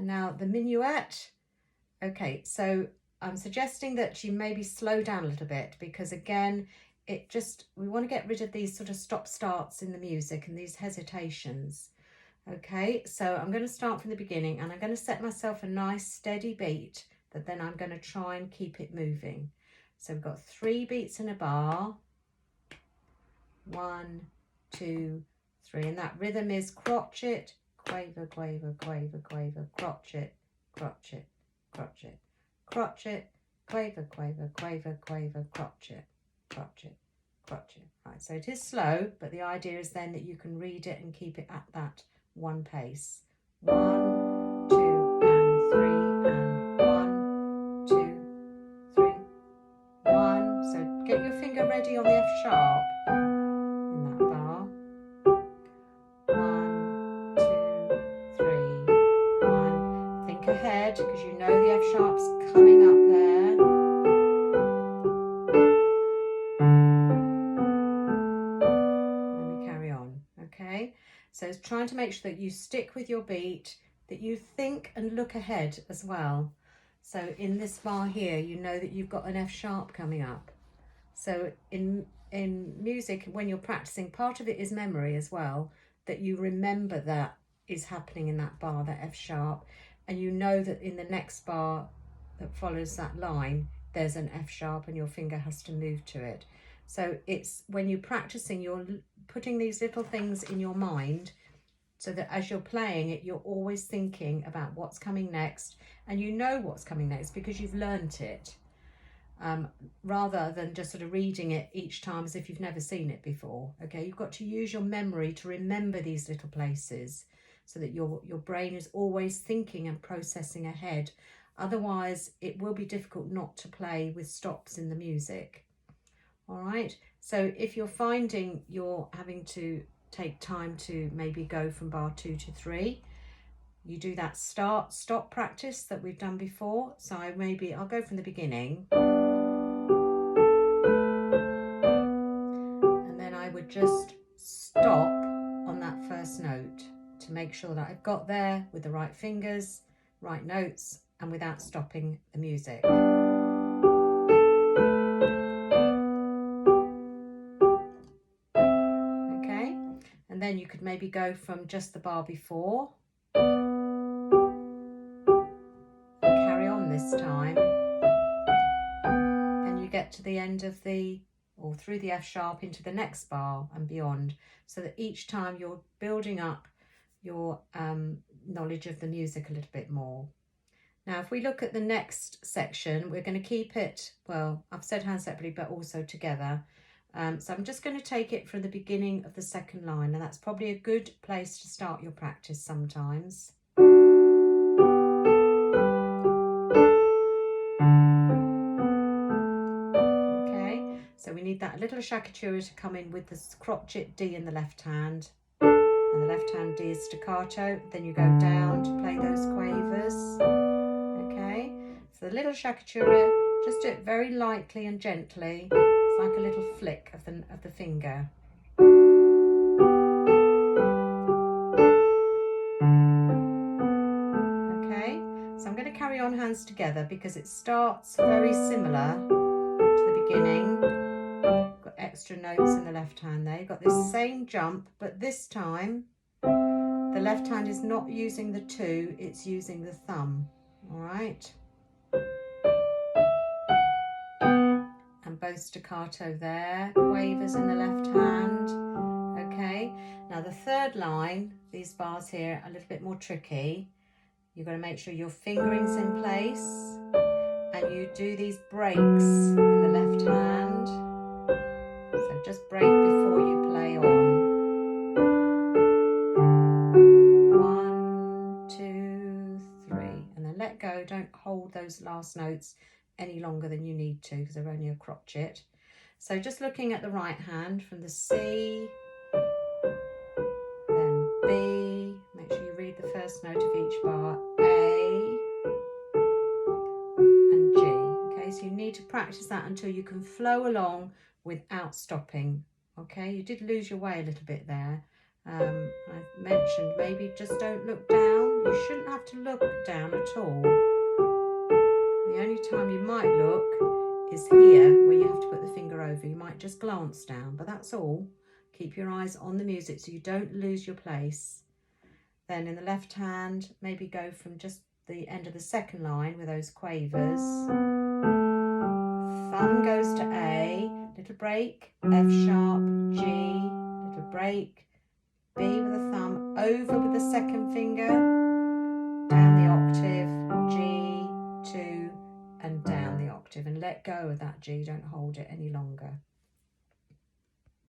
And now the minuet. Okay, so I'm suggesting that you maybe slow down a little bit, because again, we want to get rid of these sort of stop starts in the music and these hesitations. Okay, so I'm going to start from the beginning, and I'm going to set myself a nice steady beat that then I'm going to try and keep it moving. So we've got 3 beats in a bar. 1, 2, 3, and that rhythm is crotchet, quaver, quaver, quaver, quaver, crotchet, crotchet, crotchet, crotchet, quaver, quaver, quaver, quaver, crotchet, crotchet, crotchet. Right, so it is slow, but the idea is then that you can read it and keep it at that one pace. 1, 2, and 3, and 1, 2, 3, 1. So get your finger ready on the F sharp. Ahead, because you know the F sharp's coming up there. Then we carry on. Okay, so it's trying to make sure that you stick with your beat, that you think and look ahead as well. So in this bar here, you know that you've got an F sharp coming up. So in music, when you're practicing, part of it is memory as well, that you remember that is happening in that bar, that F sharp. And you know that in the next bar that follows that line, there's an F sharp and your finger has to move to it. So it's when you're practicing, you're putting these little things in your mind so that as you're playing it, you're always thinking about what's coming next, and you know what's coming next because you've learnt it, rather than just sort of reading it each time as if you've never seen it before. Okay, you've got to use your memory to remember these little places, so that your brain is always thinking and processing ahead. Otherwise, it will be difficult not to play with stops in the music. All right, so if you're finding you're having to take time to maybe go from bar 2 to 3, you do that stop practice that we've done before. So I'll go from the beginning. And then I would just stop on that first note, to make sure that I've got there with the right fingers, right notes, and without stopping the music. Okay, and then you could maybe go from just the bar before and carry on this time. Then you get to the end of or through the F sharp into the next bar and beyond, so that each time you're building up your knowledge of the music a little bit more. Now, if we look at the next section, we're going to keep it, well, I've said hand separately, but also together. So I'm just going to take it from the beginning of the second line, and that's probably a good place to start your practice sometimes. Okay, so we need that little shakatura to come in with the crotchet D in the left hand. And the left hand D is staccato, then you go down to play those quavers. Okay, so the little shakatura, just do it very lightly and gently. It's like a little flick of the finger. Okay, so I'm going to carry on hands together because it starts very similar to the beginning. Got extra notes in the left hand there. You've got this same jump, but this time the left hand is not using the 2, it's using the thumb. All right. And both staccato there, quavers in the left hand. Okay, now the third line, these bars here are a little bit more tricky. You've got to make sure your fingering's in place, and you do these breaks in the left hand. So just break before you play on. 1, 2, 3, and then let go. Don't hold those last notes any longer than you need to, because they're only a crotchet. So just looking at the right hand, from the C, then B, make sure you read the first note of each bar, A, and G. Okay, so you need to practice that until you can flow along without stopping. Okay, you did lose your way a little bit there. I mentioned maybe just don't look down. You shouldn't have to look down at all. The only time you might look is here, where you have to put the finger over. You might just glance down, but that's all. Keep your eyes on the music so you don't lose your place. Then in the left hand, maybe go from just the end of the second line with those quavers. Thumb goes to A, little break, F sharp, G, little break, B with the thumb, over with the second finger, down the octave, G, 2, and down the octave, and let go of that G, don't hold it any longer.